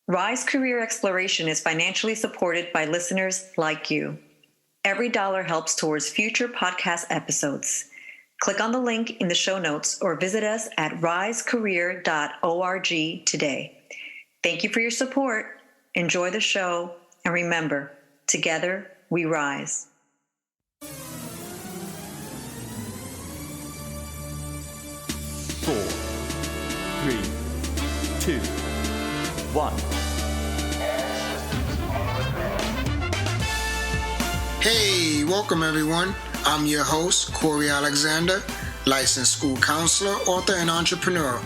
Rise Career Exploration is financially supported by listeners like you. Every dollar helps towards future podcast episodes. Click on the link in the show notes or visit us at risecareer.org today. Thank you for your support. Enjoy the show. And remember, together we rise. 4, 3, 2, 1. Hey, welcome everyone. I'm your host, Corey Alexander, licensed school counselor, author, and entrepreneur.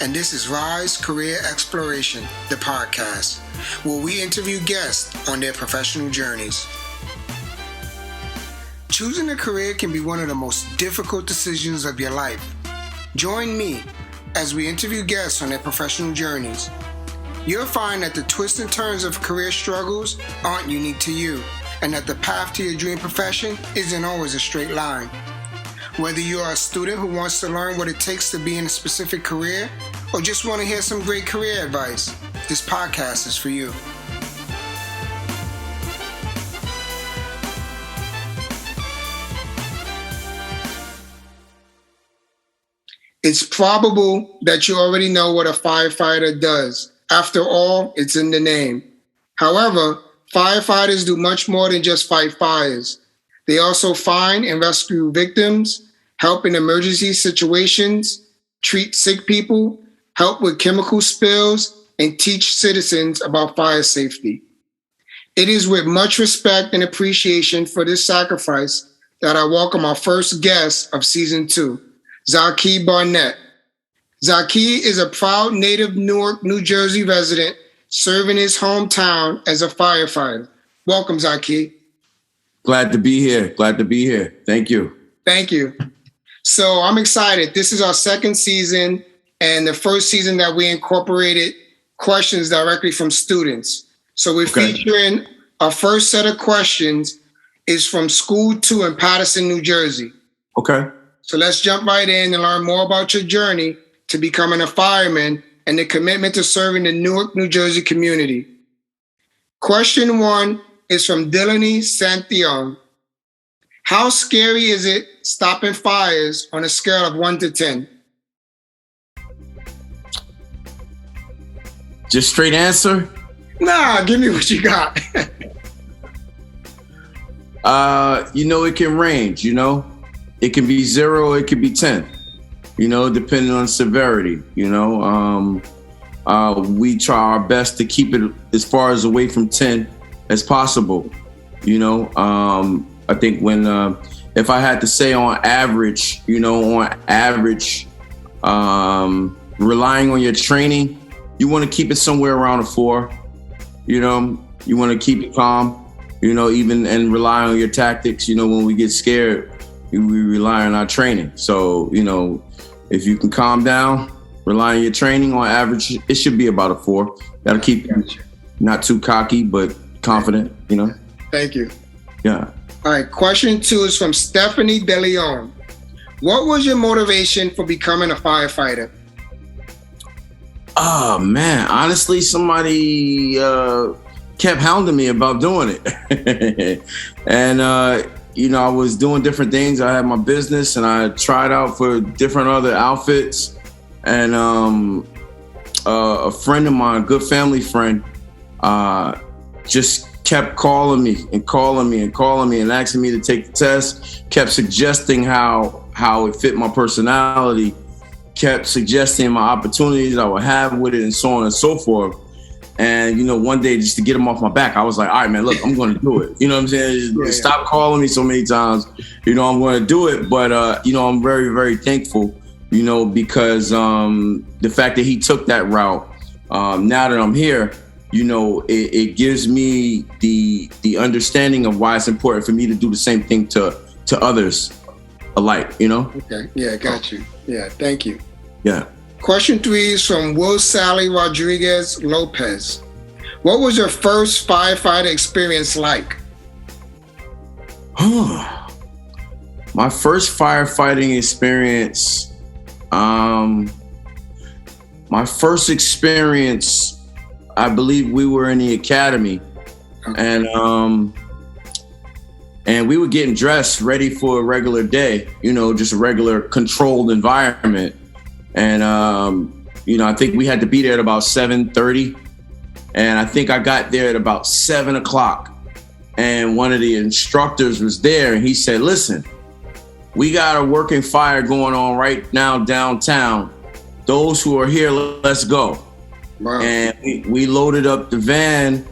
And this is Rise Career Exploration, the podcast, where we interview guests on their professional journeys. Choosing a career can be one of the most difficult decisions of your life. Join me as we interview guests on their professional journeys. You'll find that the twists and turns of career struggles aren't unique to you, and that the path to your dream profession isn't always a straight line. Whether you are a student who wants to learn what it takes to be in a specific career, or just want to hear some great career advice, this podcast is for you. It's probable that you already know what a firefighter does. After all, it's in the name. However, firefighters do much more than just fight fires. They also find and rescue victims, help in emergency situations, treat sick people, help with chemical spills, and teach citizens about fire safety. It is with much respect and appreciation for this sacrifice that I welcome our first guest of season 2. Zahkee Barnette. Zahkee is a proud Native Newark New Jersey resident serving his hometown as a firefighter. Welcome, Zahkee. Glad to be here. Thank you. Thank you. So I'm excited. This is our second season and the first season that we incorporated questions directly from students. So we're featuring our first set of questions is from School 2 in Paterson, New Jersey. Okay. So let's jump right in and learn more about your journey to becoming a fireman and the commitment to serving the Newark, New Jersey community. Question 1 is from Delaney Santion. How scary is it stopping fires on a scale of 1 to 10? Just straight answer? Nah, give me what you got. It can range, It can be 0, it can be 10, depending on severity, we try our best to keep it as far as away from 10 as possible, I think if I had to say on average, relying on your training, you want to keep it somewhere around a 4, you want to keep it calm, even and rely on your tactics, when we get scared, we rely on our training. So, if you can calm down, rely on your training, on average, it should be about a 4. That'll keep you not too cocky, but confident, Thank you. Yeah. All right, question 2 is from Stephanie DeLeon. What was your motivation for becoming a firefighter? Oh, man, honestly, somebody kept hounding me about doing it. And, I was doing different things. I had my business and I tried out for different other outfits. And a friend of mine, a good family friend, just kept calling me and asking me to take the test, kept suggesting how it fit my personality, kept suggesting my opportunities I would have with it and so on and so forth. And, one day just to get him off my back, I was like, all right, man, look, I'm going to do it. You know what I'm saying? Yeah, Stop calling me so many times. I'm going to do it. But, I'm very, very thankful, because the fact that he took that route, now that I'm here, it gives me the understanding of why it's important for me to do the same thing to others alike, Okay. Yeah, got you. Yeah, thank you. Yeah. Question 3 is from Will Sally Rodriguez Lopez. What was your first firefighter experience like? My first firefighting experience, I believe we were in the academy, and we were getting dressed, ready for a regular day, just a regular controlled environment. And, I think we had to be there at about 7:30. And I think I got there at about 7 o'clock. And one of the instructors was there, and he said, listen, we got a working fire going on right now downtown. Those who are here, let's go. Wow. And we loaded up the van,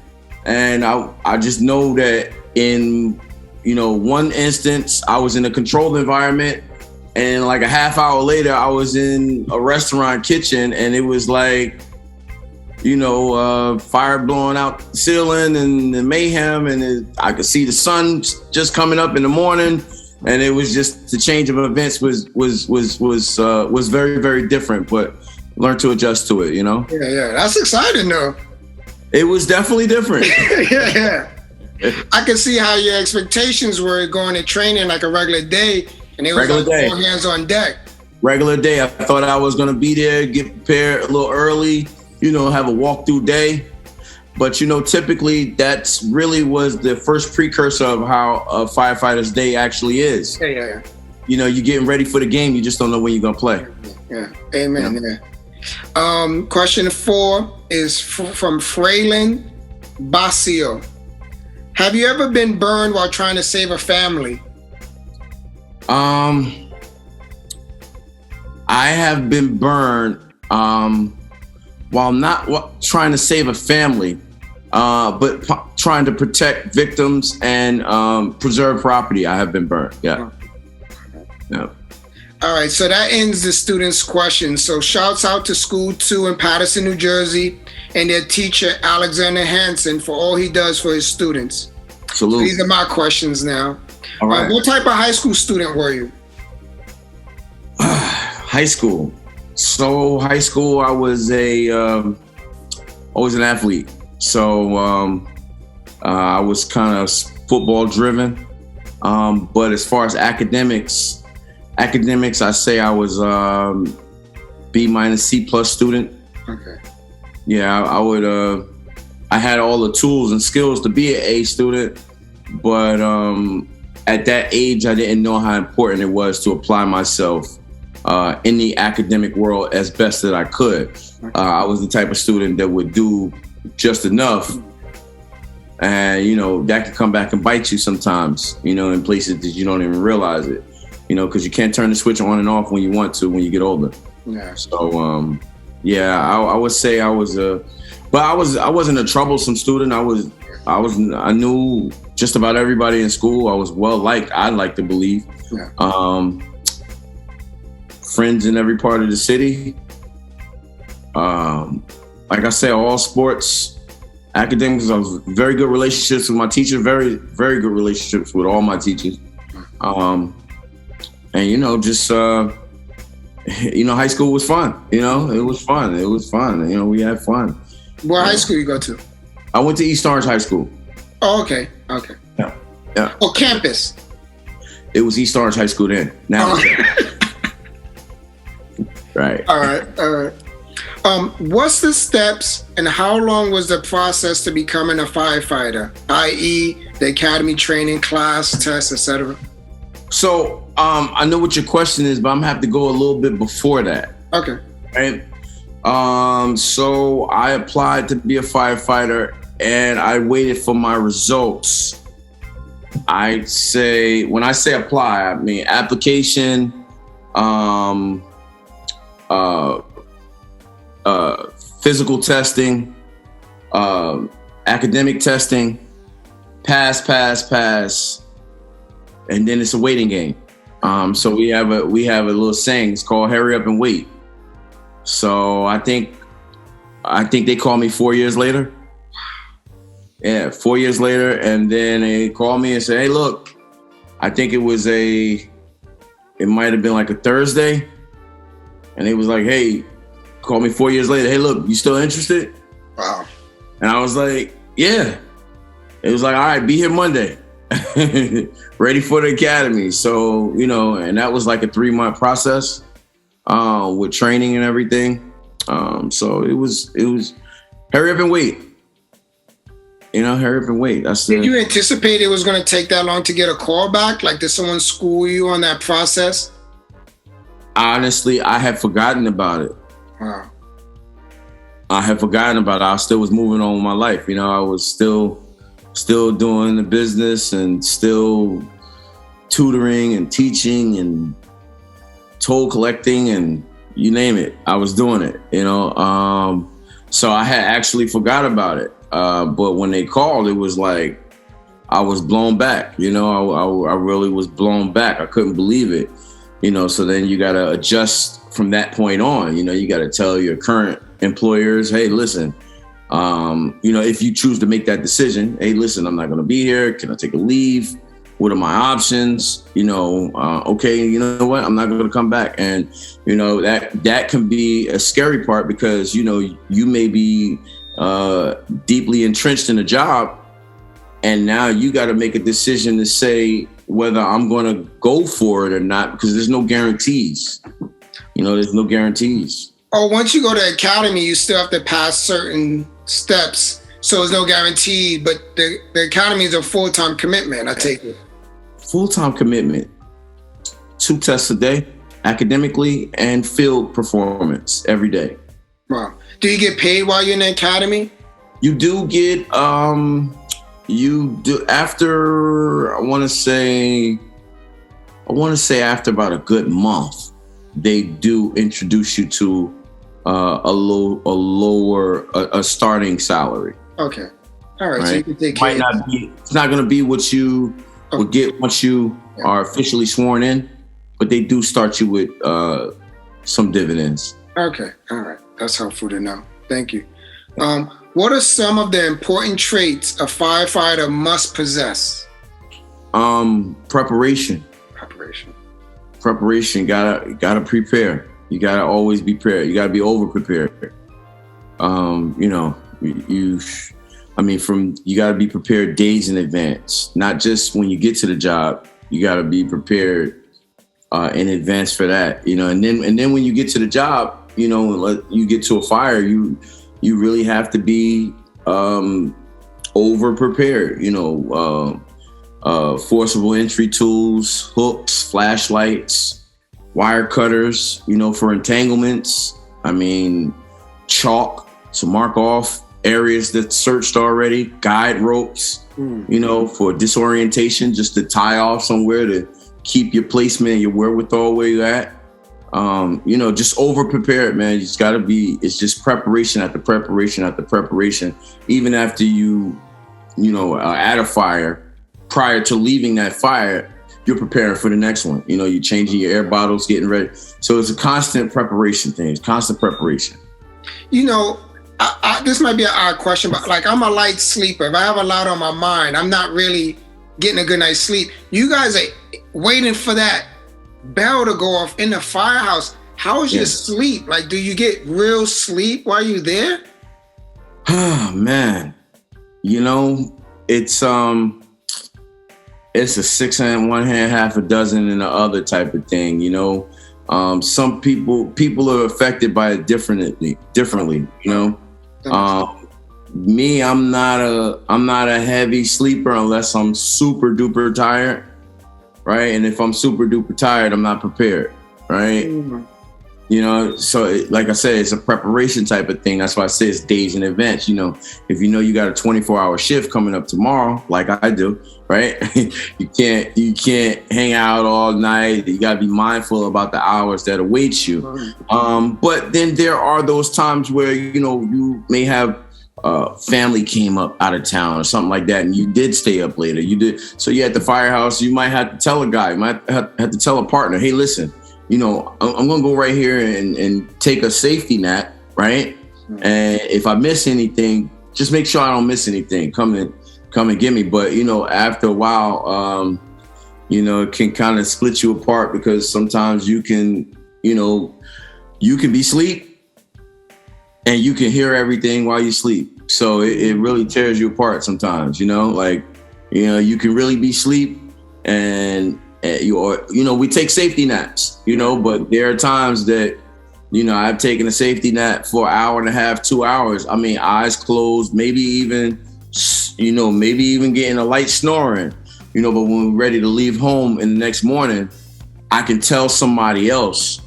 and I just know that in, one instance, I was in a controlled environment, and like a half hour later, I was in a restaurant kitchen, and it was like, fire blowing out the ceiling and the mayhem, and I could see the sun just coming up in the morning, and it was just the change of events was very, very different, but learned to adjust to it, Yeah, that's exciting though. It was definitely different. yeah. I can see how your expectations were going to training like a regular day, and it was all hands on deck. Regular day. I thought I was going to be there, get prepared a little early, have a walk-through day. But, typically that's really was the first precursor of how a firefighter's day actually is. Yeah. You're getting ready for the game. You just don't know when you're going to play. Yeah. Amen. Yeah. Question 4 is from Fraylin Basio. Have you ever been burned while trying to save a family? I have been burned while not trying to save a family, but trying to protect victims and preserve property. I have been burned. Yeah. All right. So that ends the students' questions. So shouts out to School 2 in Paterson, New Jersey, and their teacher, Alexander Hansen, for all he does for his students. Salute. So these are my questions now. All right. What type of high school student were you? High school. So high school, I was an athlete. So I was kind of football driven. But as far as academics, I say I was B- C+ student. Okay. Yeah, I had all the tools and skills to be an A student, but at that age, I didn't know how important it was to apply myself in the academic world as best that I could. I was the type of student that would do just enough, and that could come back and bite you sometimes, in places that you don't even realize it, because you can't turn the switch on and off when you want to when you get older. Yeah. So I would say I wasn't a troublesome student. I knew just about everybody in school. I was well liked, I'd like to believe. Yeah. Friends in every part of the city. Like I said, all sports, academics. I was very good relationships with my teacher. Very, very good relationships with all my teachers. And high school was fun. It was fun. We had fun. What high school you go to? I went to East Orange High School. Oh, okay. Yeah. Oh, campus. It was East Orange High School then. Now. Right. All right. What's the steps and how long was the process to becoming a firefighter, i.e. the academy training, class, tests, etc.? So I know what your question is, but I'm gonna have to go a little bit before that. Okay. Right. So I applied to be a firefighter and I waited for my results. When I say apply, I mean application, physical testing, academic testing, pass, and then it's a waiting game. So we have a little saying. It's called "Hurry up and wait." So I think they called me 4 years later. Yeah, 4 years later, and then they called me and said, "Hey, look, I think it might have been like a Thursday," and they was like, "Hey." Called me 4 years later. Hey, look, you still interested? Wow. And I was like, yeah. It was like, all right, be here Monday. Ready for the academy. So, and that was like a 3-month process with training and everything. So it was Hurry up and wait. Hurry up and wait. Did you anticipate it was going to take that long to get a call back? Like, did someone school you on that process? Honestly, I had forgotten about it. Wow. I had forgotten about it. I still was moving on with my life. I was still doing the business and still tutoring and teaching and toll collecting and you name it. I was doing it, so I had actually forgot about it. But when they called, it was like I was blown back. I really was blown back. I couldn't believe it. So then you got to adjust from that point on. You got to tell your current employers, hey, listen, if you choose to make that decision, hey, listen, I'm not going to be here. Can I take a leave? What are my options? Okay, you know what? I'm not going to come back. And, that can be a scary part because, you may be deeply entrenched in a job. And now you got to make a decision to say whether I'm going to go for it or not, because there's no guarantees. There's no guarantees. Oh, once you go to academy, you still have to pass certain steps. So there's no guarantee, but the academy is a full-time commitment, I take it. Full-time commitment. 2 tests a day, academically and field performance every day. Wow. Do you get paid while you're in the academy? You do get, after, I want to say after about a good month, they do introduce you to a starting salary. Okay. All right. So you can take care. It's not going to be what you will get once you are officially sworn in, but they do start you with some dividends. Okay. All right. That's helpful to know. Thank you. What are some of the important traits a firefighter must possess? Preparation. Gotta prepare. You gotta always be prepared. You gotta be over prepared. You gotta be prepared days in advance, not just when you get to the job. You gotta be prepared in advance for that. And then when you get to the job, you get to a fire, you really have to be over prepared. Forcible entry tools, hooks, flashlights, wire cutters, for entanglements. Chalk to mark off areas that's searched already, guide ropes, for disorientation, just to tie off somewhere to keep your placement and your wherewithal where you're at. Just over prepared, man. You just gotta be, it's just preparation after preparation after preparation. Even after you at a fire, prior to leaving that fire, you're preparing for the next one. You're changing your air bottles, getting ready. So it's a constant preparation thing. It's constant preparation. This might be an odd question, but like, I'm a light sleeper. If I have a lot on my mind, I'm not really getting a good night's sleep. You guys are waiting for that bell to go off in the firehouse. How is your sleep? Like, do you get real sleep while you're there? Oh, man. It's a 6 in one hand, half a dozen in the other type of thing. Some people are affected by it differently. Me, I'm not a heavy sleeper unless I'm super duper tired, right? And if I'm super duper tired, I'm not prepared, right? Mm-hmm. So like I said, it's a preparation type of thing. That's why I say it's days in advance. If you got a 24-hour shift coming up tomorrow, like I do, right? you can't hang out all night. You got to be mindful about the hours that await you. But then there are those times where, you may have family came up out of town or something like that, and you did stay up later. You did. So you're at the firehouse. You might have to tell a guy, you might have to tell a partner, hey, listen, I'm going to go right here and take a safety nap, right? Mm-hmm. And if I miss anything, just make sure I don't miss anything. Come and get me. But, after a while, it can kind of split you apart because sometimes you can be asleep and you can hear everything while you sleep. So it really tears you apart sometimes, you can really be asleep and we take safety naps, but there are times that I've taken a safety nap for an hour and a half, 2 hours. I mean, eyes closed, maybe even getting a light snoring, but when we're ready to leave home in the next morning, I can tell somebody else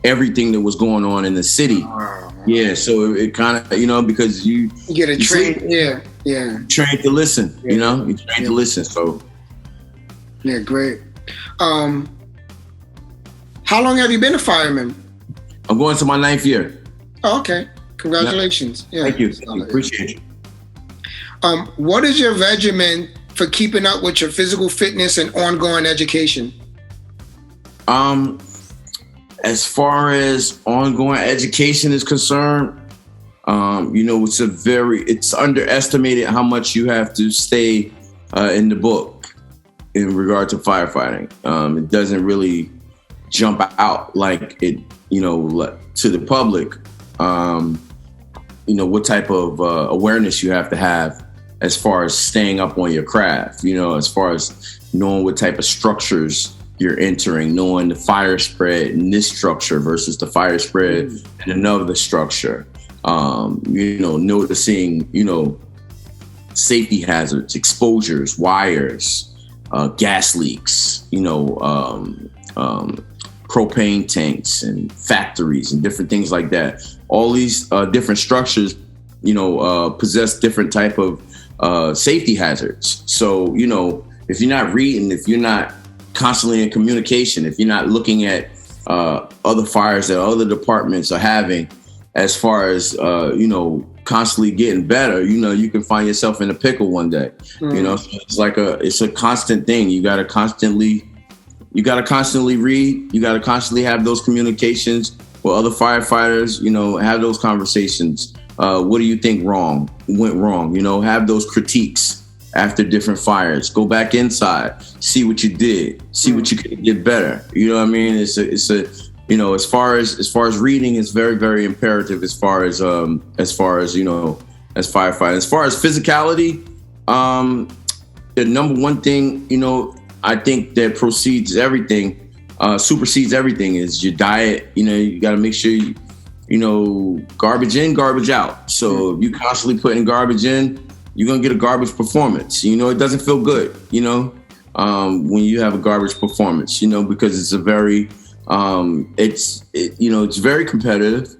everything that was going on in the city. Yeah, so it kind of, because you get a train. Yeah. Trained to listen, you trained to listen. So. Yeah, great. How long have you been a fireman? I'm going to my 9th year. Oh, okay. Congratulations. Yeah. Thank you. Appreciate you. What is your regimen for keeping up with your physical fitness and ongoing education? As far as ongoing education is concerned, it's underestimated how much you have to stay in the book in regard to firefighting. It doesn't really jump out like it, to the public. What type of awareness you have to have as far as staying up on your craft, as far as knowing what type of structures you're entering, knowing the fire spread in this structure versus the fire spread in another structure, noticing, safety hazards, exposures, wires, gas leaks, propane tanks and factories and different things like that. All these different structures, possess different type of safety hazards. So, if you're not reading, if you're not constantly in communication, if you're not looking at other fires that other departments are having, as far as constantly getting better, you can find yourself in a pickle one day. So it's a constant thing. You gotta constantly read. You gotta constantly have those communications with other firefighters. Have those conversations. What do you think went wrong? Have those critiques after different fires. Go back inside, see what you did, see what you could get better. You know what I mean? It's a as far as reading, it's very, very imperative as far as as firefighting. As far as physicality, the number one thing, I think that supersedes everything is your diet. You got to make sure garbage in, garbage out. So if you constantly putting garbage in, you're going to get a garbage performance. It doesn't feel good, when you have a garbage performance, because it's a very, it's very competitive,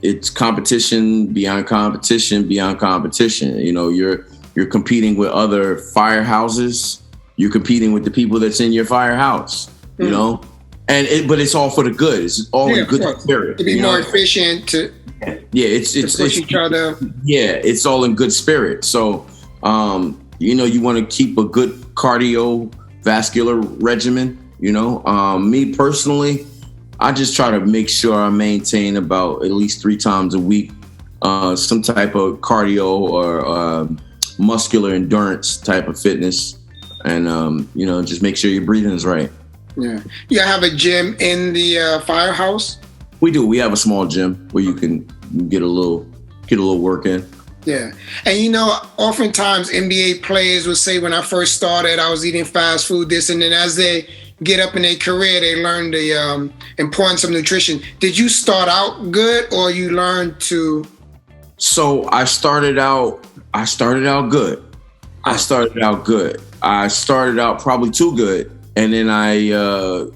it's competition beyond competition beyond competition. You're competing with other firehouses. You're competing with the people that's in your firehouse, but it's all for the good. It's all in good spirit. To be more efficient, it's push each other. Yeah, it's all in good spirit. So, you want to keep a good cardiovascular regimen. Me personally, I just try to make sure I maintain about at least 3 times a week some type of cardio or muscular endurance type of fitness, and just make sure your breathing is right. Yeah, you have a gym in the firehouse? We do. We have a small gym where you can get a little work in. Yeah. And oftentimes NBA players would say, when I first started, I was eating fast food, this, and then as they get up in their career, they learn the importance of nutrition. Did you start out good, or you learned to? So I started out good. I started out probably too good. And then you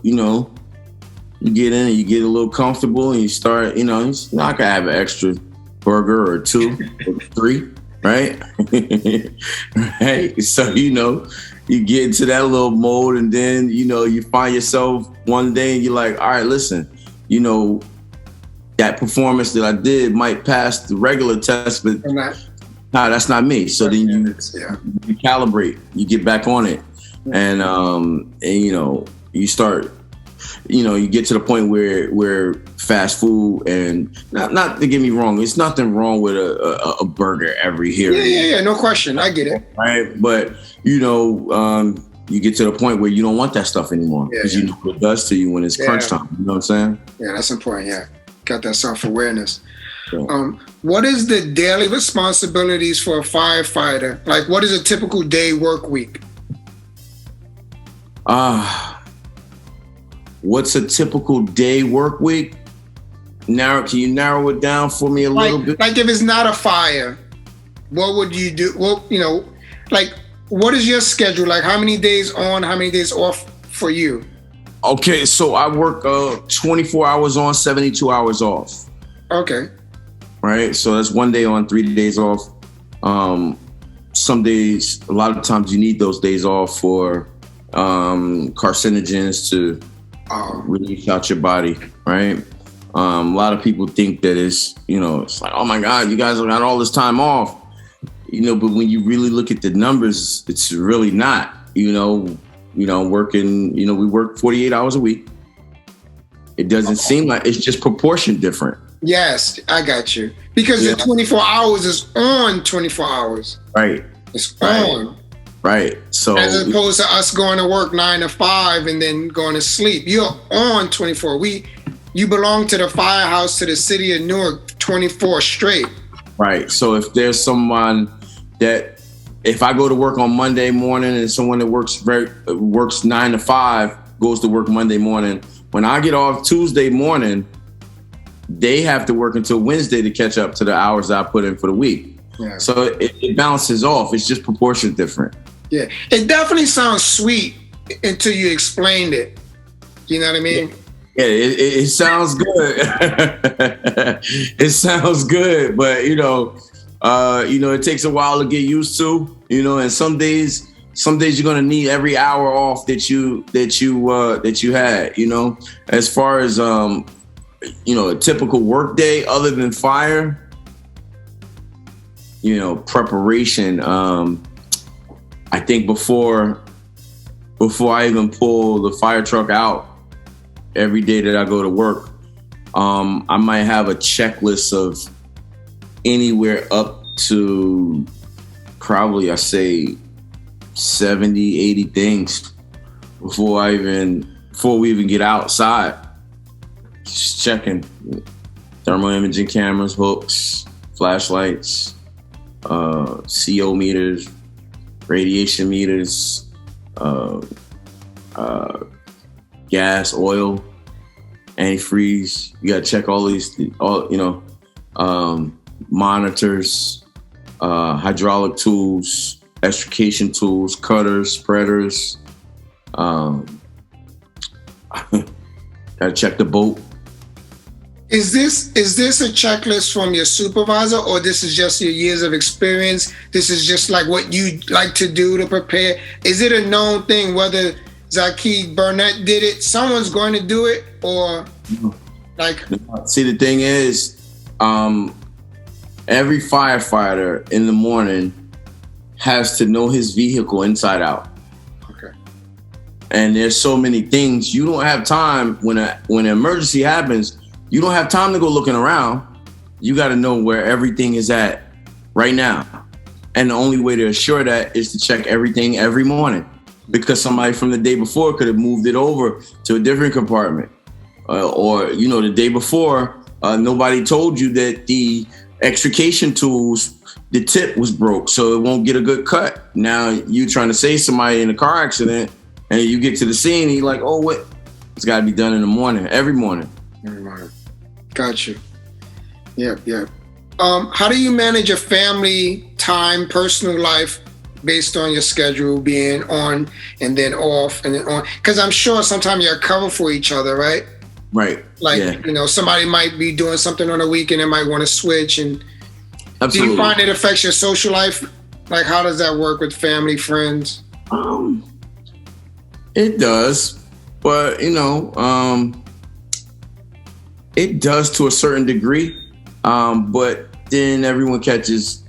get in and you get a little comfortable and you start, it's not gonna have an extra burger or 2 or 3, right? Right. So, you get into that little mode, and then, you find yourself one day and you're like, all right, listen, that performance that I did might pass the regular test, but that's not me. So then you calibrate, you get back on it. And you start, you get to the point where fast food, and not to get me wrong, it's nothing wrong with a burger every here. Yeah, no question. I get it. Right. But, you get to the point where you don't want that stuff anymore, because you know what it does to you when it's crunch time. You know what I'm saying? Yeah, that's important. Yeah. Got that self-awareness. Yeah. What is the daily responsibilities for a firefighter? Like, what is a typical day work week? what's a typical day work week? Can you narrow it down for me a little bit? Like if it's not a fire, what would you do? Well, like what is your schedule? Like how many days on, how many days off for you? Okay, so I work 24 hours on, 72 hours off. Okay. Right, so that's 1 day on, 3 days off. Some days, a lot of times you need those days off for carcinogens to release out your body, right? A lot of people think that it's like, oh my God, you guys got all this time off. But when you really look at the numbers, it's really not. Working, we work 48 hours a week. It doesn't seem like it's just proportion different. Yes, I got you. Because the 24 hours is on 24 hours. Right. It's on. Right. So as opposed to us going to work 9 to 5 and then going to sleep. You're on 24. You belong to the firehouse, to the city of Newark 24 straight. Right. So if there's someone that, if I go to work on Monday morning and someone that works 9 to 5 goes to work Monday morning, when I get off Tuesday morning, they have to work until Wednesday to catch up to the hours that I put in for the week. Yeah. So it balances off. It's just proportion different. Yeah. It definitely sounds sweet until you explained it. You know what I mean? Yeah, it sounds good. It sounds good, but it takes a while to get used to. And some days you're gonna need every hour off that you had. As far as a typical work day other than fire, preparation. I think before I even pull the fire truck out, every day that I go to work, I might have a checklist of anywhere up to probably, I say, 70, 80 things before we even get outside. Just checking thermal imaging cameras, hooks, flashlights, CO meters, radiation meters, gas, oil, antifreeze. You gotta check all these, monitors, hydraulic tools, extrication tools, cutters, spreaders. Gotta check the boat. Is this a checklist from your supervisor, or this is just your years of experience? This is just like what you like to do to prepare? Is it a known thing whether Zahkee Barnette did it, someone's going to do it, or like? See, the thing is, every firefighter in the morning has to know his vehicle inside out. Okay. And there's so many things. You don't have time when an emergency happens. You don't have time to go looking around. You got to know where everything is at right now. And the only way to assure that is to check everything every morning, because somebody from the day before could have moved it over to a different compartment. Or the day before, nobody told you that the extrication tools, the tip was broke, so it won't get a good cut. Now you trying to save somebody in a car accident, and you get to the scene, and you're like, oh, what? It's got to be done in the morning, every morning. Every morning. Got you. Yep. How do you manage your family time, personal life, based on your schedule being on and then off and then on? Because I'm sure sometimes you're covered for each other, right? Right. Like, somebody might be doing something on a weekend and might want to switch. And absolutely. Do you find it affects your social life? Like, how does that work with family, friends? It does, but it does to a certain degree. But then everyone gets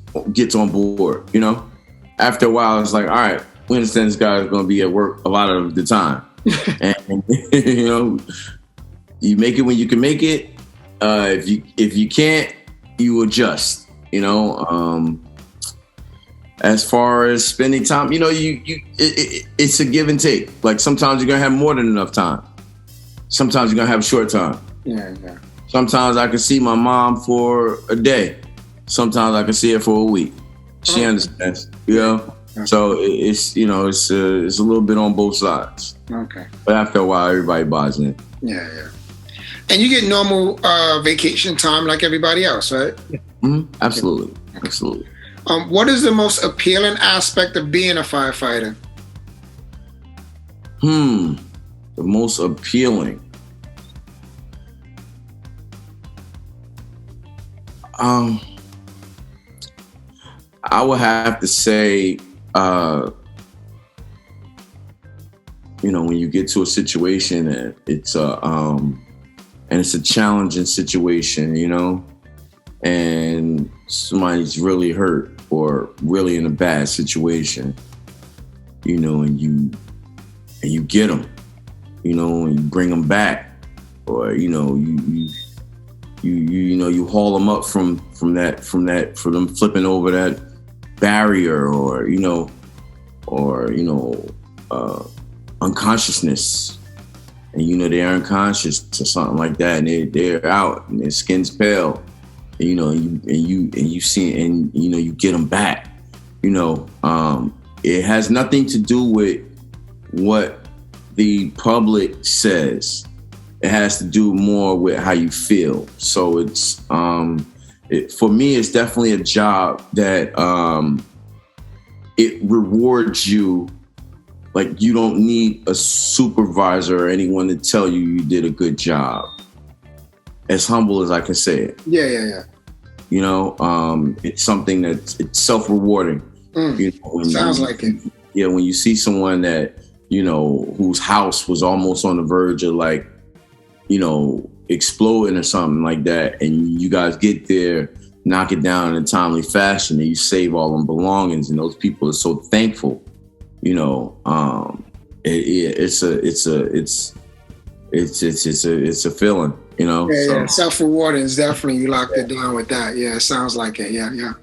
on board. After a while, it's like, all right, we understand this guy is going to be at work a lot of the time, and you make it when you can make it. If you can't, you adjust. As far as spending time, it's a give and take. Like sometimes you're gonna have more than enough time. Sometimes you're gonna have a short time. Yeah. Sometimes I can see my mom for a day. Sometimes I can see her for a week. She understands, So it's it's a little bit on both sides. Okay. But after a while, everybody buys in. Yeah. And you get normal vacation time like everybody else, right? Mm-hmm. Absolutely. Absolutely. What is the most appealing aspect of being a firefighter? The most appealing. I would have to say, when you get to a situation and it's a challenging situation, and somebody's really hurt or really in a bad situation, and you get them, and you bring them back, or you haul them up from them flipping over that barrier, or unconsciousness, and they're unconscious or something like that, and they're out and their skin's pale, and you see, and you get them back. It has nothing to do with what the public says. It has to do more with how you feel. So it's for me, it's definitely a job that it rewards you. Like, you don't need a supervisor or anyone to tell you did a good job. As humble as I can say it. Yeah. It's something it's self-rewarding. Sounds like it. Yeah, when you see someone that, whose house was almost on the verge of exploding or something like that, and you guys get there, knock it down in a timely fashion, and you save all them belongings, and those people are so thankful. It's a feeling, Yeah. Self-rewarding is definitely, you locked it down with that. Yeah, it sounds like it. Yeah.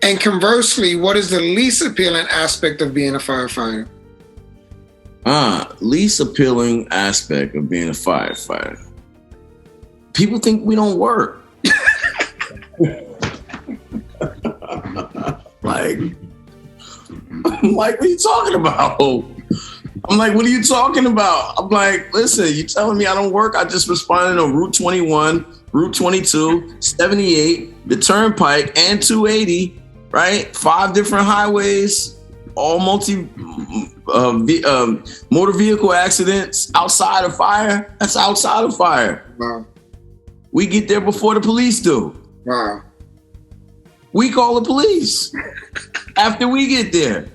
And conversely, what is the least appealing aspect of being a firefighter? Least appealing aspect of being a firefighter. People think we don't work. I'm like, what are you talking about? I'm like, what are you talking about? I'm like, listen, you telling me I don't work? I just responded on Route 21, Route 22, 78, the Turnpike, and 280, right? 5 different highways, all motor vehicle accidents outside of fire. That's outside of fire. Wow. We get there before the police do. Wow. We call the police after we get there.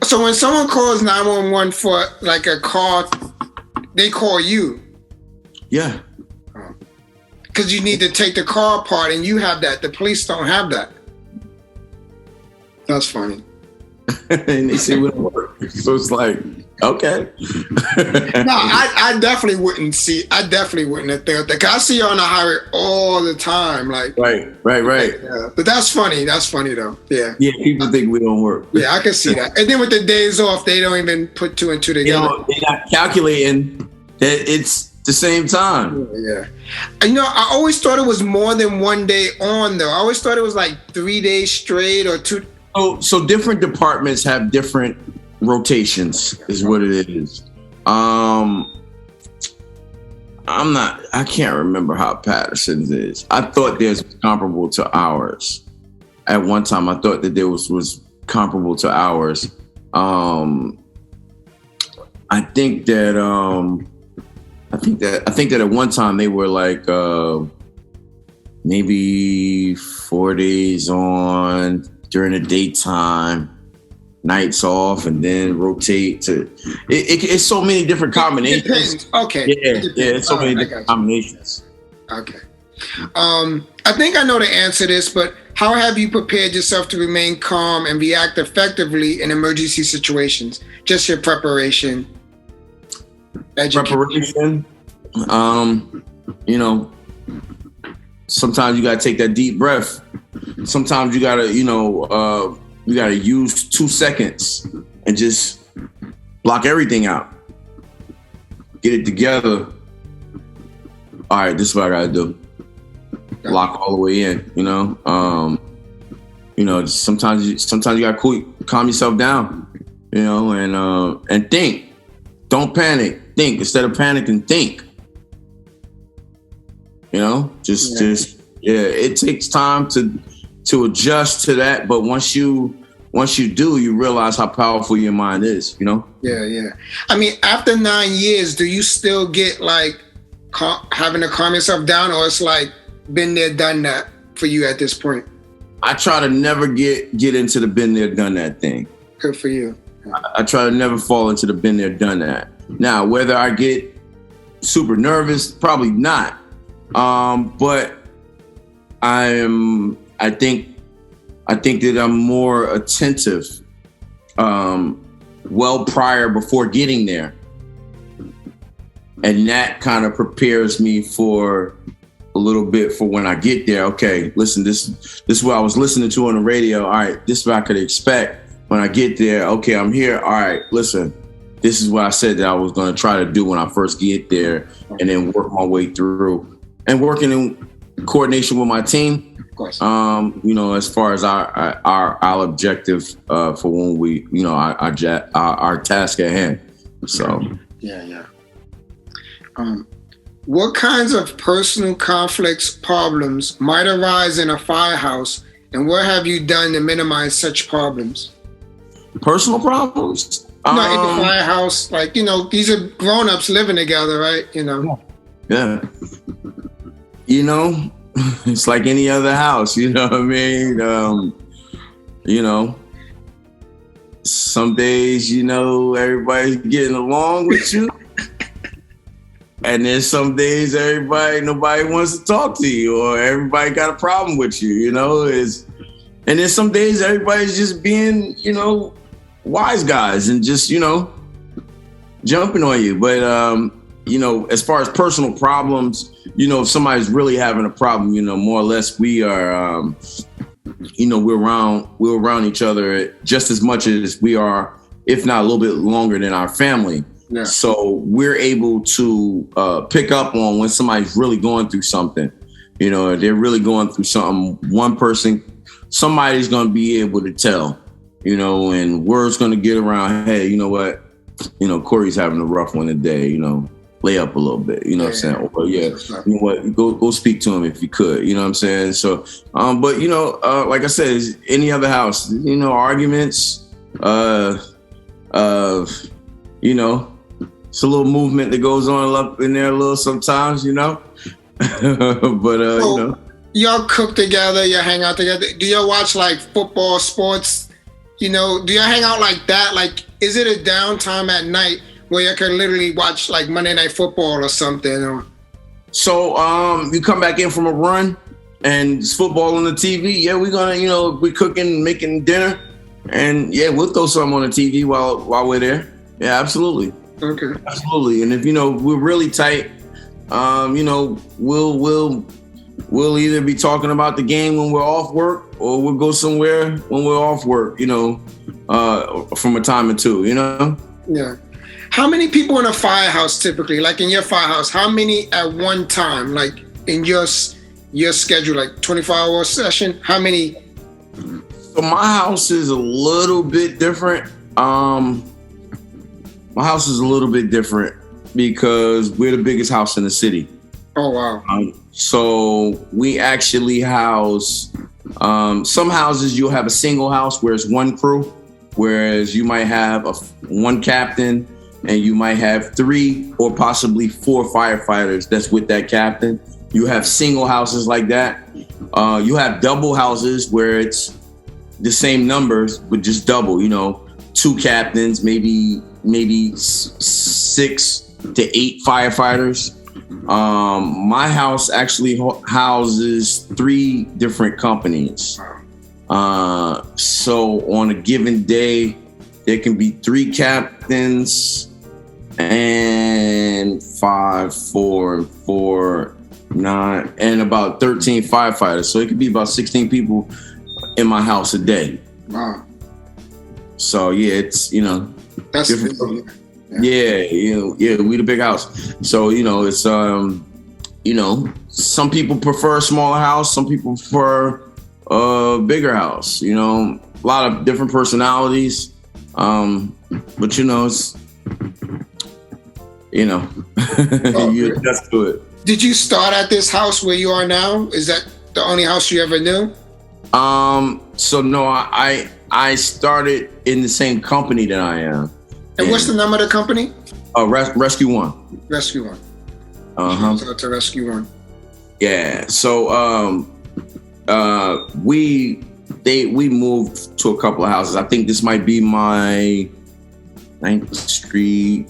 So when someone calls 911 for like a car, they call you? Yeah. Because you need to take the car apart, and you have that. The police don't have that. That's funny. And they say we don't work. So it's like, okay. No, I definitely wouldn't have thought that. 'Cause I see you on the highway all the time. Like, right. Yeah. But that's funny. That's funny though. Yeah. Yeah, people think we don't work. Yeah, I can see that. And then with the days off, they don't even put 2 and 2 together. They're not calculating that it's the same time. Yeah. I always thought it was more than one day on though. I always thought it was like 3 days straight or 2. So different departments have different rotations, is what it is. I can't remember how Patterson's is. I thought theirs was comparable to ours. At one time, I thought that there was comparable to ours. I think that at one time they were like maybe 4 days on during the daytime, nights off, and then rotate to. It's so many different combinations. Okay. Yeah, it's so many different combinations. Okay. I think I know the answer to this, but how have you prepared yourself to remain calm and react effectively in emergency situations? Just your preparation. Preparation. Sometimes you gotta take that deep breath. Sometimes you gotta, use 2 seconds and just block everything out. Get it together. All right, this is what I gotta do. Lock all the way in, sometimes you gotta calm yourself down, you know, and think. Don't panic. Think. Instead of panicking, think. You know, it takes time to adjust to that. But once you do, you realize how powerful your mind is, you know? Yeah. I mean, after 9 years, do you still get like having to calm yourself down, or it's like been there, done that for you at this point? I try to never get into the been there, done that thing. Good for you. I try to never fall into the been there, done that. Now, whether I get super nervous, probably not. But I think that I'm more attentive, well prior before getting there. And that kind of prepares me for a little bit for when I get there. Okay, listen, this is what I was listening to on the radio. All right, this is what I could expect when I get there. Okay, I'm here. All right, listen, this is what I said that I was going to try to do when I first get there, and then work my way through. And working in coordination with my team, of course. You know, as far as our objective for when we, you know, our task at hand. So yeah. What kinds of personal conflicts, problems might arise in a firehouse, and what have you done to minimize such problems? Personal problems? No, in the firehouse, like, you know, these are grown-ups living together, right? You know. Yeah. You know, it's like any other house, you know what I mean? You know, some days, you know, everybody's getting along with you. And then some days nobody wants to talk to you, or everybody got a problem with you, you know? And then some days everybody's just being, you know, wise guys and just, you know, jumping on you. But, you know, as far as personal problems, you know, if somebody's really having a problem, you know, more or less we are, you know, we're around each other just as much as we are, if not a little bit longer than our family. Yeah. So we're able to pick up on when somebody's really going through something. You know, they're really going through something. Somebody's going to be able to tell, you know, and word's going to get around, hey, you know what? You know, Corey's having a rough one today, you know, lay up a little bit, you know what I'm saying? Or you know what, go speak to him if you could, you know what I'm saying? So, but, you know, like I said, any other house, you know, arguments, you know, it's a little movement that goes on up in there a little sometimes, you know. But you know, y'all cook together, y'all hang out together. Do y'all watch like football, sports? You know, do y'all hang out like that? Like, is it a downtime at night where you can literally watch like Monday Night Football or something? Or? So you come back in from a run and it's football on the TV. Yeah, we're gonna, you know, we're cooking, making dinner, and yeah, we'll throw something on the TV while we're there. Yeah, absolutely. Okay. Absolutely. And if, you know, we're really tight, you know, we'll either be talking about the game when we're off work, or we'll go somewhere when we're off work, you know, from a time or two, you know? Yeah. How many people in a firehouse typically? Like in your firehouse, how many at one time? Like in your schedule, like 24-hour session, how many? So my house is a little bit different. My house is a little bit different because we're the biggest house in the city. Oh, wow. So we actually house, some houses you'll have a single house where it's one crew, whereas you might have one captain and you might have 3 or possibly 4 firefighters that's with that captain. You have single houses like that. You have double houses where it's the same numbers, but just double, you know, 2 captains, maybe 6 to 8 firefighters. My house actually houses 3 different companies. So on a given day, there can be 3 captains and 5, 4, 4, 9, and about 13 firefighters. So it could be about 16 people in my house a day. Wow. So yeah, it's, you know, that's different. Yeah, we the big house. So, you know, it's you know, some people prefer a smaller house, some people prefer bigger house. You know, a lot of different personalities. But you know, it's, you know, you adjust to it. Did you start at this house where you are now? Is that the only house you ever knew? So no, I started in the same company that I am. And what's the number of the company? Rescue One. Rescue One. Uh-huh. To Rescue One. Yeah. So we moved to a couple of houses. I think this might be my 9th Street.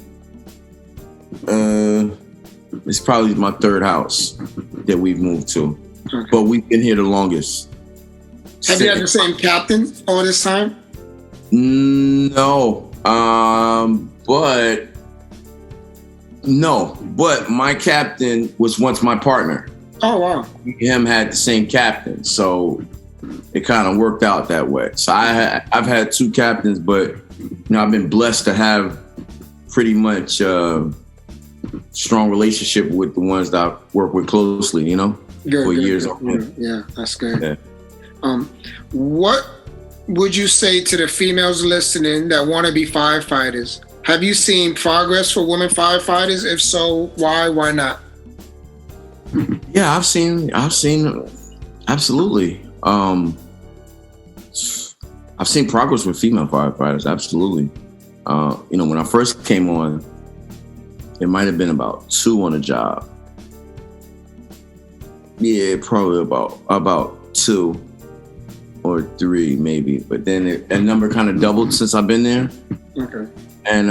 It's probably my third house that we've moved to. Okay. But we've been here the longest. Have you had the same captain all this time? No. But my captain was once my partner. Oh, wow. Me and him had the same captain, so it kind of worked out that way. So I've had 2 captains, but you know, I've been blessed to have pretty much strong relationship with the ones that I work with closely, you know, for years. Yeah, that's good. Yeah. What would you say to the females listening that want to be firefighters? Have you seen progress for women firefighters? If so, why? Why not? Yeah, I've seen absolutely. I've seen progress with female firefighters, absolutely. You know, when I first came on, it might have been about 2 on a job. Yeah, probably about 2 or 3 maybe. But then that number kind of doubled since I've been there. Okay. And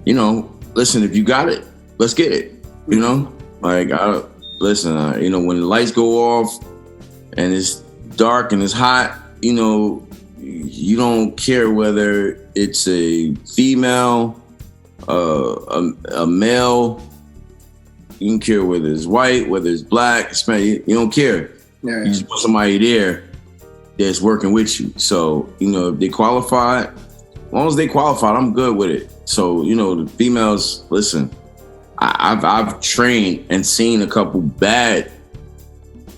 you know, listen, if you got it, let's get it. You know, like you know, when the lights go off and it's dark and it's hot, you know, you don't care whether it's a female, a male. You don't care whether it's white, whether it's black, Hispanic. You don't care. Yeah. You just put somebody there that's working with you. So, you know, if they qualified, as long as they qualified, I'm good with it. So, you know, the females, listen, I've trained and seen a couple bad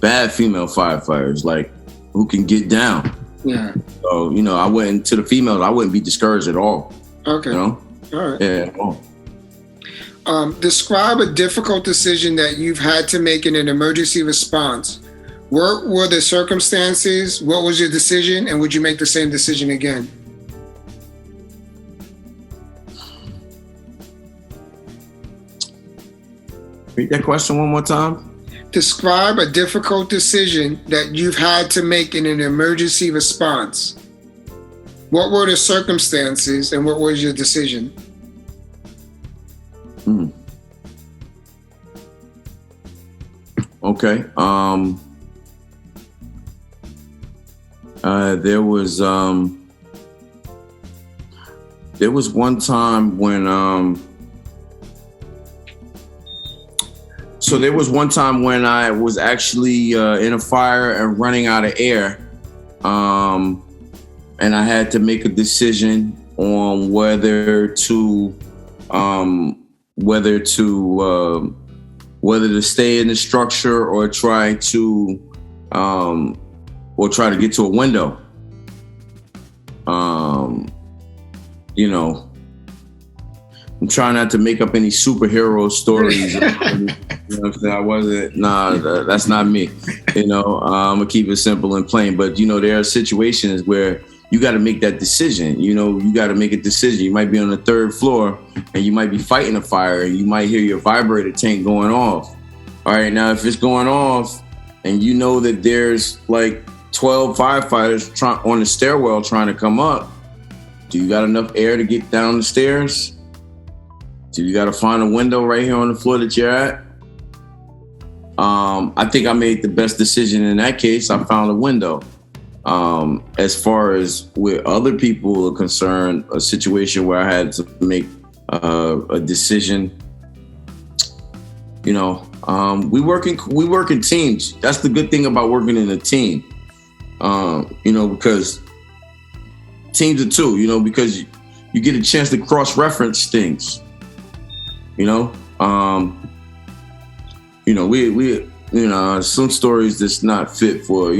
female firefighters, like, who can get down. Yeah. So, you know, I wouldn't be discouraged at all. Okay. You know? All right. Yeah. Describe a difficult decision that you've had to make in an emergency response. What were the circumstances? What was your decision? And would you make the same decision again? Repeat that question one more time. Describe a difficult decision that you've had to make in an emergency response. What were the circumstances and what was your decision? Okay. There was one time when I was actually in a fire and running out of air, and I had to make a decision on whether to stay in the structure or try to get to a window. You know, I'm trying not to make up any superhero stories. You know what I'm saying? That's not me. You know, I'm gonna keep it simple and plain. But you know, there are situations where you got to make that decision. You know, you got to make a decision. You might be on the 3rd floor and you might be fighting a fire and you might hear your vibrator tank going off. All right, now if it's going off and you know that there's like 12 firefighters on the stairwell trying to come up, do you got enough air to get down the stairs? Do you got to find a window right here on the floor that you're at? I think I made the best decision in that case. I found a window. As far as where other people are concerned, a situation where I had to make a decision, you know, we work in teams. That's the good thing about working in a team, you know, because teams are 2, you know, because you get a chance to cross-reference things, you know. You know, some stories that's not fit for, but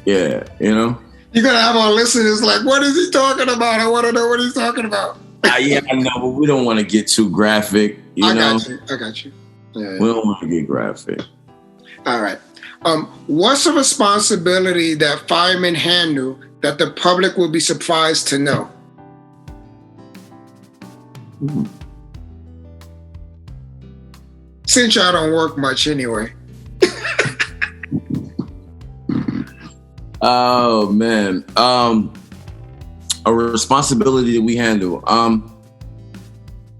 yeah, You're gonna have our listeners like, what is he talking about? I want to know what he's talking about. Yeah, I know, but we don't want to get too graphic. I got you. Yeah. We don't want to get graphic. All right. What's a responsibility that firemen handle that the public will be surprised to know? Since y'all don't work much anyway. Oh man. A responsibility that we handle.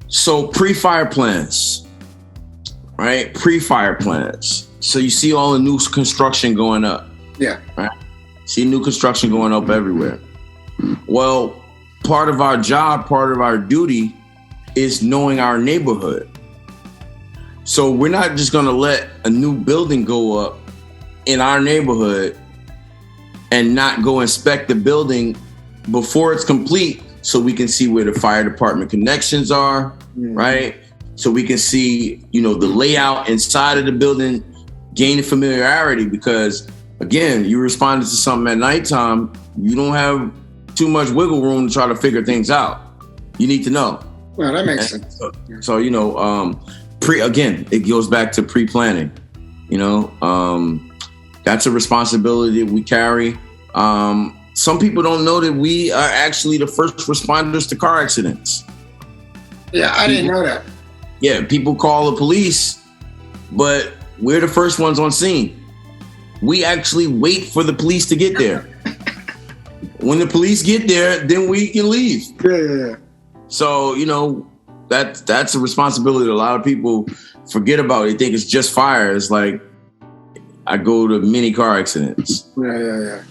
So pre-fire plans, right? Pre-fire plans. So you see all the new construction going up. Yeah. Right? See new construction going up everywhere. Well, part of our job, part of our duty is knowing our neighborhood. So we're not just gonna let a new building go up in our neighborhood and not go inspect the building before it's complete so we can see where the fire department connections are, right? So we can see, the layout inside of the building, gaining familiarity, because again, you responded to something at nighttime, you don't have too much wiggle room to try to figure things out. You need to know. Well, that makes sense. So, again, it goes back to pre-planning, that's a responsibility that we carry. Some people don't know that we are actually the first responders to car accidents. Yeah, I didn't know that. Yeah, people call the police, but we're the first ones on scene. We actually wait for the police to get there. When the police get there, then we can leave. Yeah. So, that's a responsibility that a lot of people forget about. They think it's just fire. It's like, I go to many car accidents. Yeah.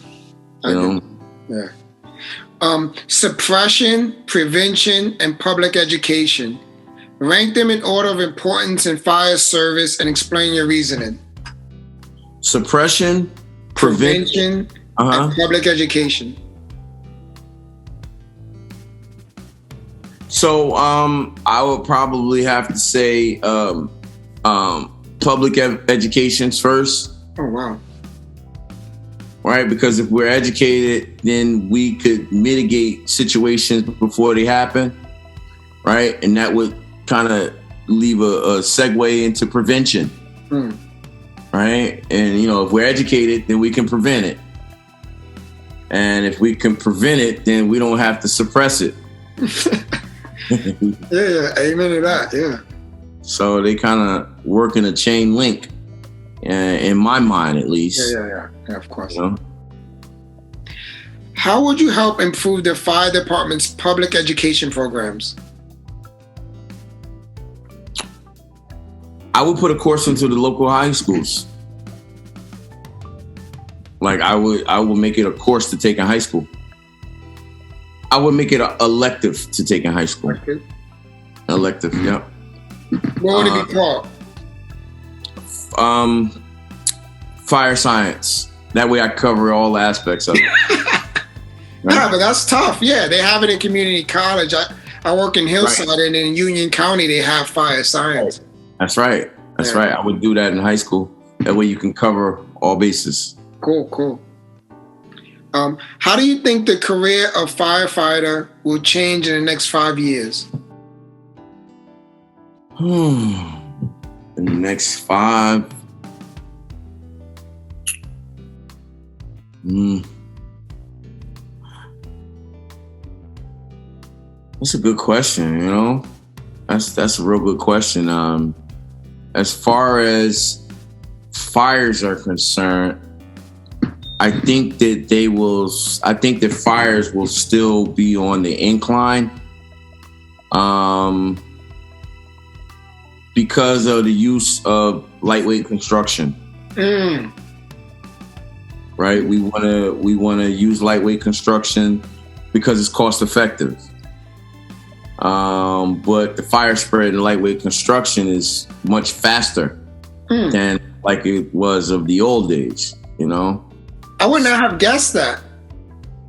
Yeah. Suppression, prevention, and public education. Rank them in order of importance in fire service and explain your reasoning. Suppression, prevention, and public education. So I would probably have to say public education's first. Oh, wow. Right? Because if we're educated, then we could mitigate situations before they happen. Right? And that would kind of leave a segue into prevention. Right? And, if we're educated, then we can prevent it. And if we can prevent it, then we don't have to suppress it. Yeah, amen to that, yeah. So they kind of work in a chain link, in my mind at least. Yeah, of course. How would you help improve the fire department's public education programs? I would put a course into the local high schools. Like I would make it a course to take in high school. I would make it an elective to take in high school. Elective, yeah. What would it be called? Fire science. That way I cover all aspects of it. Right? Yeah, but that's tough. Yeah, they have it in community college. I work in Hillside, and in Union County, they have fire science. That's right. That's right. I would do that in high school. That way you can cover all bases. Cool. How do you think the career of firefighter will change in the next 5 years? In the next 5. That's a good question, That's a real good question. As far as fires are concerned, I think that fires will still be on the incline. Because of the use of lightweight construction. Right? We want to use lightweight construction because it's cost effective. But the fire spread in lightweight construction is much faster than like it was of the old days, I would not have guessed that.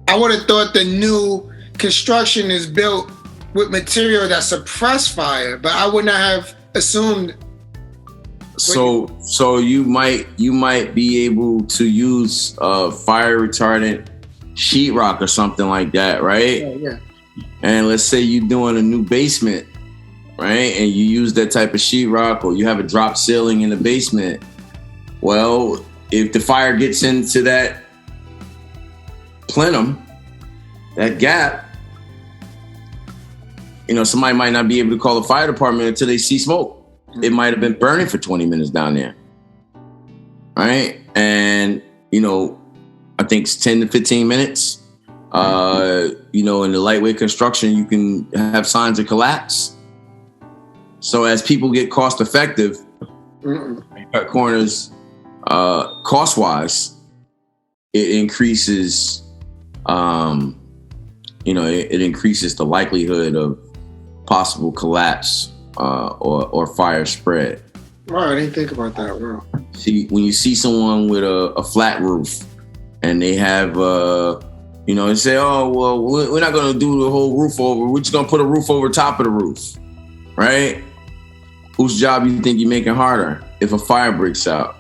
I would have thought the new construction is built with material that suppress fire, but I would not have assumed So you might be able to use fire retardant sheetrock or something like that, right? Yeah. And let's say you're doing a new basement, right? And you use that type of sheetrock, or you have a drop ceiling in the basement. Well, if the fire gets into that plenum, that gap, somebody might not be able to call the fire department until they see smoke. It might have been burning for 20 minutes down there, right? And, I think it's 10 to 15 minutes. In the lightweight construction, you can have signs of collapse. So as people get cost effective, cut corners, cost-wise, it increases, it increases the likelihood of possible collapse or fire spread. Wow, I didn't think about that. Wow. See, when you see someone with a flat roof and they have, they say, oh, well, we're not going to do the whole roof over. We're just going to put a roof over top of the roof, right? Whose job you think you're making harder if a fire breaks out?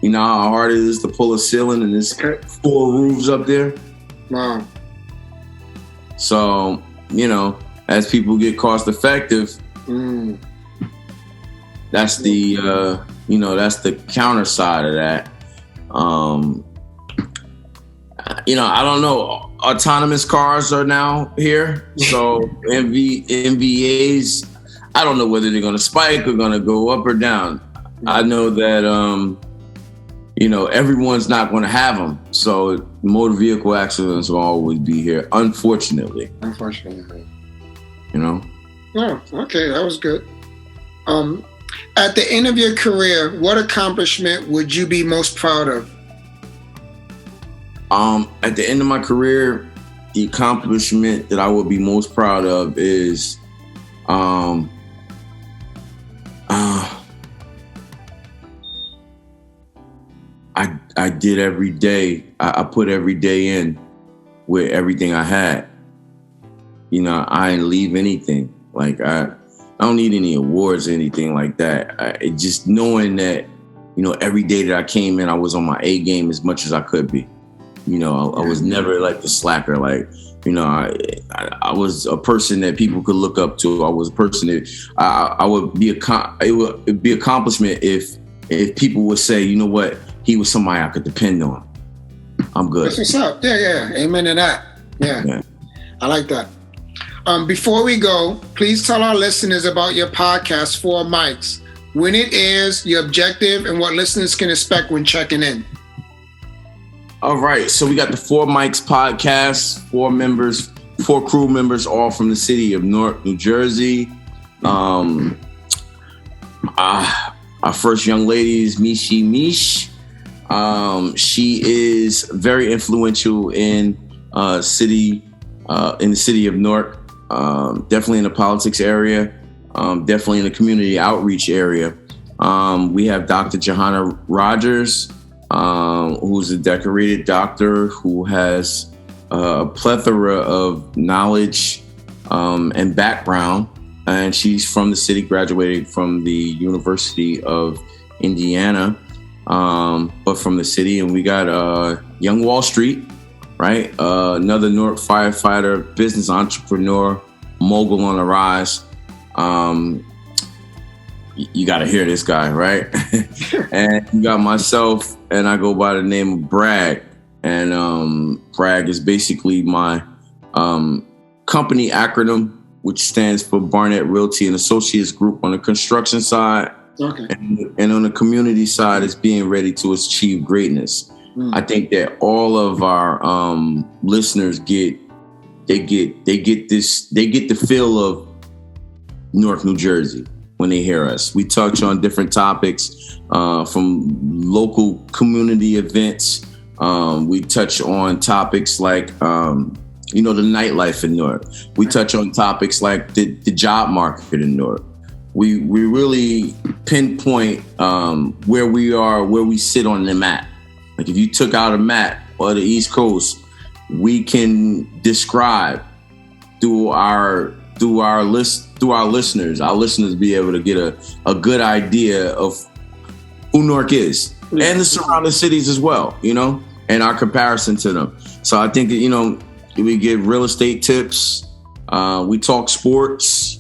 You know how hard it is to pull a ceiling and there's 4 roofs up there? Wow. So, as people get cost effective, that's the, that's the counter side of that. I don't know. Autonomous cars are now here. So MVAs, I don't know whether they're going to spike or going to go up or down. I know that, everyone's not going to have them. So motor vehicle accidents will always be here, unfortunately. Yeah, okay, that was good. At the end of your career, what accomplishment would you be most proud of? At the end of my career, the accomplishment that I would be most proud of is I did every day. I put every day in with everything I had. I didn't leave anything. Like I don't need any awards or anything like that. Just knowing that, every day that I came in, I was on my A game as much as I could be. I was never like the slacker. Like, I was a person that people could look up to. I was a person that I would be it would be accomplishment if people would say, you know what, he was somebody I could depend on. I'm good. That's what's up. Yeah. Amen to that. Yeah. I like that. Before we go, please tell our listeners about your podcast, 4 Mics, when it airs, your objective, and what listeners can expect when checking in. All right. So we got the 4 Mics podcast, 4 crew members, all from the city of Newark, New Jersey. Our first young lady is Mishi Mish. She is very influential in the city of Newark. Definitely in the politics area, definitely in the community outreach area. We have Dr. Johanna Rogers, who's a decorated doctor who has a plethora of knowledge and background. And she's from the city, graduated from the University of Indiana, but from the city. And we got Young Wall Street, right? Another Newark firefighter, business entrepreneur, mogul on the rise. You got to hear this guy, right? And you got myself, and I go by the name of B.R.A.G. And B.R.A.G. is basically my company acronym, which stands for Barnette Realty and Associates Group on the construction side. Okay. And on the community side is being ready to achieve greatness. I think that all of our listeners get the feel of Newark, New Jersey when they hear us. We touch on different topics from local community events. We touch on topics like the nightlife in Newark. We touch on topics like the job market in Newark. We really pinpoint where we are, where we sit on the map. Like if you took out a map of the East Coast, we can describe through our listeners. Our listeners be able to get a good idea of who Newark is, and the surrounding cities as well, you know, and our comparison to them. So I think that, you know, we give real estate tips. We talk sports.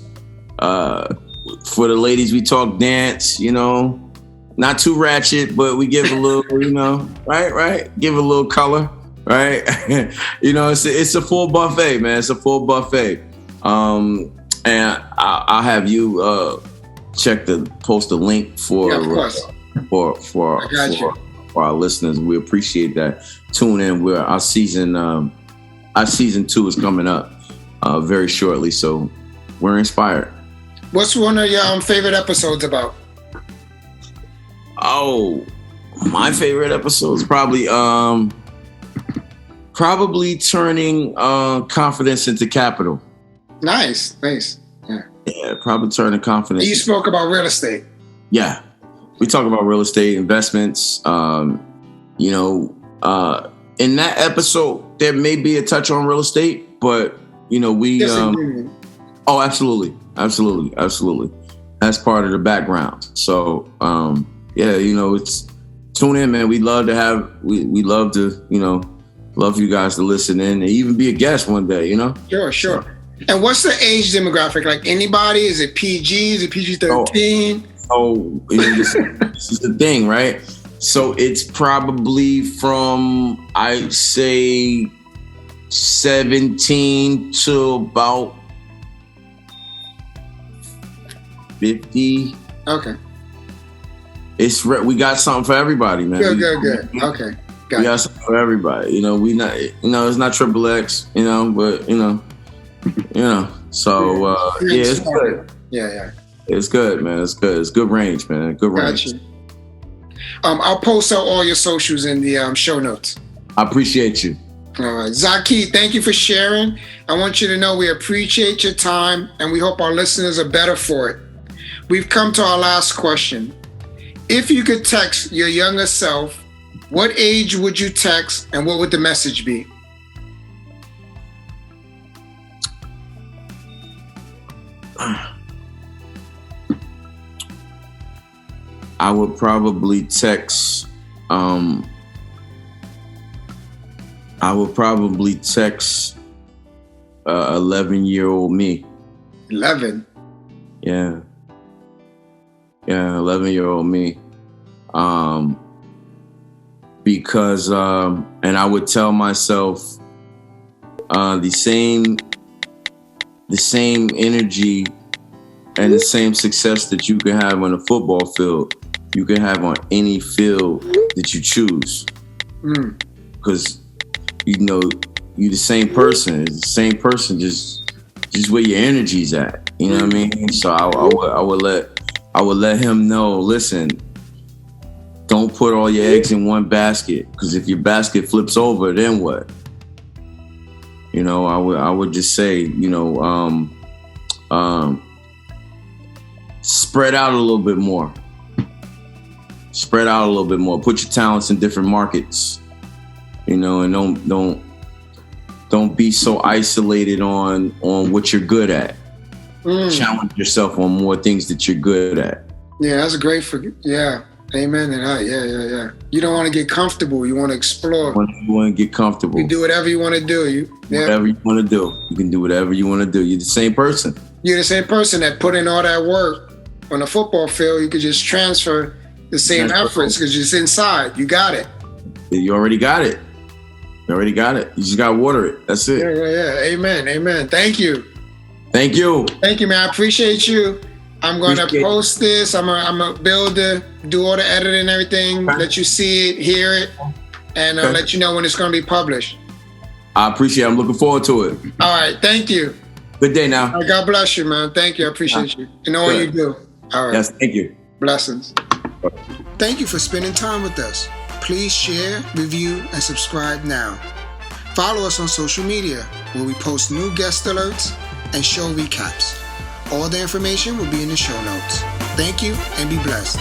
For the ladies, we talk dance, you know, not too ratchet, but we give a little, you know, right? Give a little color, right? You know, it's a full buffet, man. It's a full buffet. And I'll have you post a link for our listeners. We appreciate that. Tune in. Our season 2 is coming up very shortly, so we're inspired. What's one of your favorite episodes about? Oh, my favorite episode is probably turning confidence into capital. Nice. Yeah, probably turning confidence. You spoke about real estate. Yeah, we talk about real estate investments. You know, in that episode, there may be a touch on real estate, but you know, we. Oh, absolutely. That's part of the background. So, yeah, you know, it's tune in, man. We love to, you know, love you guys to listen in and even be a guest one day, you know? Sure. And what's the age demographic? Like anybody? Is it PG? Is it PG-13? This is the thing, right? So it's probably from, I'd say, 17 to about 50. Okay. We got something for everybody, man. Good. Okay. We got something for everybody. You know, it's not XXX, you know, but you know. So yeah, it's good. Yeah. It's good, man. It's good. It's good range, man. Good range. Gotcha. I'll post out all your socials in the show notes. I appreciate you. All right. Zahkee, thank you for sharing. I want you to know we appreciate your time and we hope our listeners are better for it. We've come to our last question. If you could text your younger self, what age would you text and what would the message be? I would probably text 11-year-old me. 11? Yeah, 11-year-old me. Because and I would tell myself the same energy and the same success that you can have on a football field, you can have on any field that you choose. Because you know you're the same person. It's the same person, just where your energy's at. You know what I mean? So I would let him know. Listen, don't put all your eggs in one basket. Because if your basket flips over, then what? You know, I would just say, you know, spread out a little bit more. Spread out a little bit more. Put your talents in different markets. You know, and don't be so isolated on what you're good at. Challenge yourself on more things that you're good at. Yeah, that's great yeah. Amen. And yeah. You don't want to get comfortable. You want to explore. You want to get comfortable. You do whatever you want to do. Whatever you want to do. You can do whatever you want to do. You're the same person. You're the same person that put in all that work on the football field. You could just transfer the same efforts because you're just inside. You got it. You already got it. You just got to water it. That's it. Yeah. Amen. Thank you. Thank you, man. I appreciate you. I'm going to post this. I'm going to do all the editing and everything, let you see it, hear it, and let you know when it's going to be published. I appreciate it. I'm looking forward to it. All right. Thank you. Good day now. God bless you, man. Thank you. I appreciate you. And all you do. All right. Yes, thank you. Blessings. Thank you for spending time with us. Please share, review, and subscribe now. Follow us on social media where we post new guest alerts and show recaps. All the information will be in the show notes. Thank you and be blessed.